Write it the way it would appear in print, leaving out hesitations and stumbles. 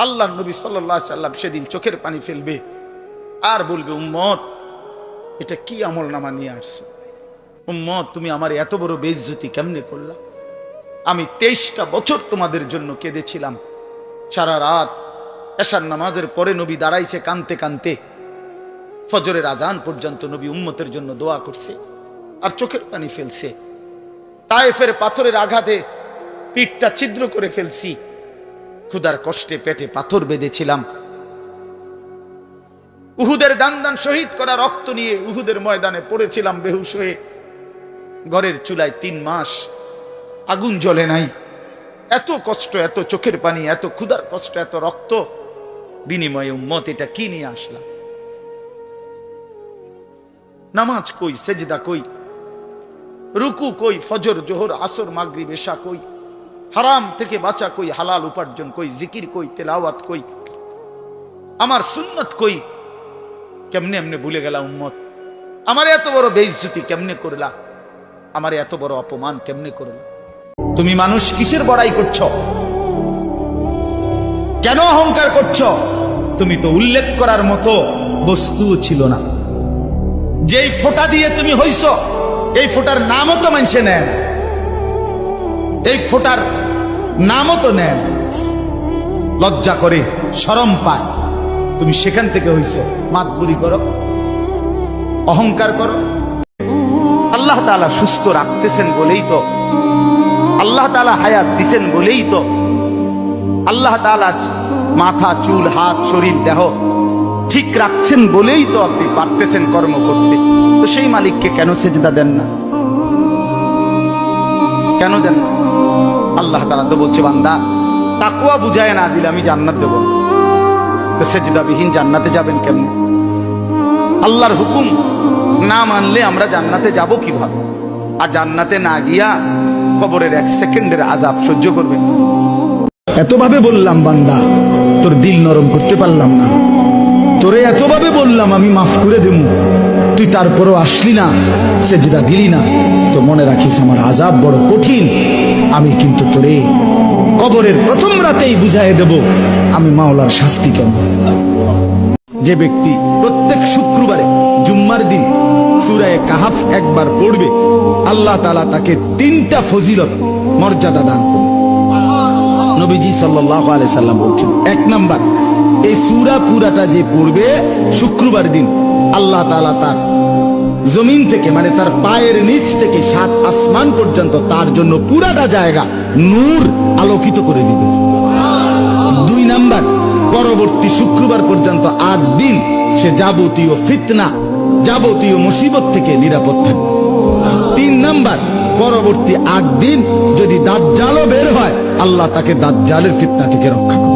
আল্লাহর নবী সাল্লাল্লাহু আলাইহি সাল্লাম সেদিন চোখের পানি ফেলবে আর বলবে, উম্মত এটা কি আমলনামা নিয়ে আসছে? উম্মত তুমি আমার এত বড় বেইজ্জতি কেমনে করলা? আমি 23টা বছর তোমাদের জন্য কেঁদেছিলাম। সারা রাত এশার নামাজের পরে নবী দাঁড়াইছে কানতে কানতে, ফজরের আজান পর্যন্ত নবী উম্মতের জন্য দোয়া করছে আর চোখের পানি ফেলছে। তায়েফের পাথরের আঘাতে পিঠটা ছিদ্র করে ফেলছি, ক্ষুধার কষ্টে পেটে পাথর বেঁধেছিলাম। উহুদের দান দান শহীদ করা রক্ত নিয়ে উহুদের ময়দানে পড়েছিলাম বেহুশ হয়ে। ঘরের চুলায় 3 মাস আগুন জ্বলে নাই। এত কষ্ট, এত চোখের পানি, এত ক্ষুধার কষ্ট, এত রক্ত, বিনিময়ে উম্মত এটা কি নিয়ে আসলাম? নামাজ কই, সেজদা কই, রুকু কই, ফজর জোহর আসর মাগরিব এশা কই, হারাম থেকে বাঁচা কই, হালাল উপার্জন কই, জিকির কই, তেলাওয়াত কই, আমার সুন্নত কই? কেমনে এমনে ভুলে গেলা উম্মত? আমার এত বড় বেইজ্জতি কেমনে করলা? আমার এত বড় অপমান কেমনে করলা? তুমি মানুষ কিসের বড়াই করছো? কেন অহংকার করছো? তুমি তো উল্লেখ করার মতো বস্তুও ছিল না। যেই ফোঁটা দিয়ে তুমি হইছ, এই ফোঁটার নামও তো মানুষে নেন, এই ফোঁটার নামও তো নেন। লজ্জা করে, শরম পায়। তুমি সেখান থেকে হইছ। মাতবুরি করো, অহংকার করো। আল্লাহ তাআলা সুস্থ রাখতেছেন বলেই তো, আল্লাহ তাআলা হায়াত দিছেন বলেই তো, আল্লাহ তাআলা মাথা, চুল, হাত, শরীর, দেহ ঠিক রাখছেন বলেই তো আপনি পারতেছেন কর্ম করতে। তো সেই মালিককে কেন সেজদা দেন না? কেন দেন না? আল্লাহ তাআলা তো বলছে, বান্দা তাকওয়া বুঝায় না দিলে আমি জান্নাত দেব না। তো সেজদাবিহীন জান্নাতে যাবেন কেমনে? আল্লাহর হুকুম না মানলে আমরা জান্নাতে যাব কিভাবে? আর জান্নাতে না গিয়া কবরের 1 সেকেন্ডের আযাব সহ্য করবেন। এতভাবে বললাম বান্দা, তোর দিল নরম করতে পারলাম না। তোরে এতভাবে বললাম আমি মাফ করে দেব, তুই তারপরও আসলি না, সেজদা দিলি না। তো মনে রাখিস আমার আযাব বড় কঠিন। আমি কিন্তু তোরে কবরের প্রথম রাতেই বুঝাই দেব আমি মাওলার শাস্তি কেমন। যে ব্যক্তি প্রত্যেক শুক্রবারে জুম্মার দিন সূরা কাহাফ একবার পড়বে, আল্লাহ তাআলা তাকে 3টা ফজিলত, মর্যাদা দান করবে। নবীজি সাল্লাল্লাহু আলাইহি সাল্লাম বলছেন, 1 নাম্বার, এই সূরা পুরাটা যে পড়বে শুক্রবার দিন, আল্লাহ তাআলা তার জমিন থেকে, মানে তার পায়ের নিচ থেকে 7 আসমান পর্যন্ত তার জন্য পুরাটা জায়গা নূর আলোকিত করে দিবে। 2 নাম্বার, পরবর্তী শুক্রবার পর্যন্ত 8 দিন সে যাবতীয় ফিতনা, যাবতীয় মুসিবত থেকে নিরাপদ থাকবে। 3 নাম্বার, পরবর্তী 8 দিন যদি দাজ্জালও বের হয়, আল্লাহ তাকে দাজ্জালের ফিতনা থেকে রক্ষা করবে।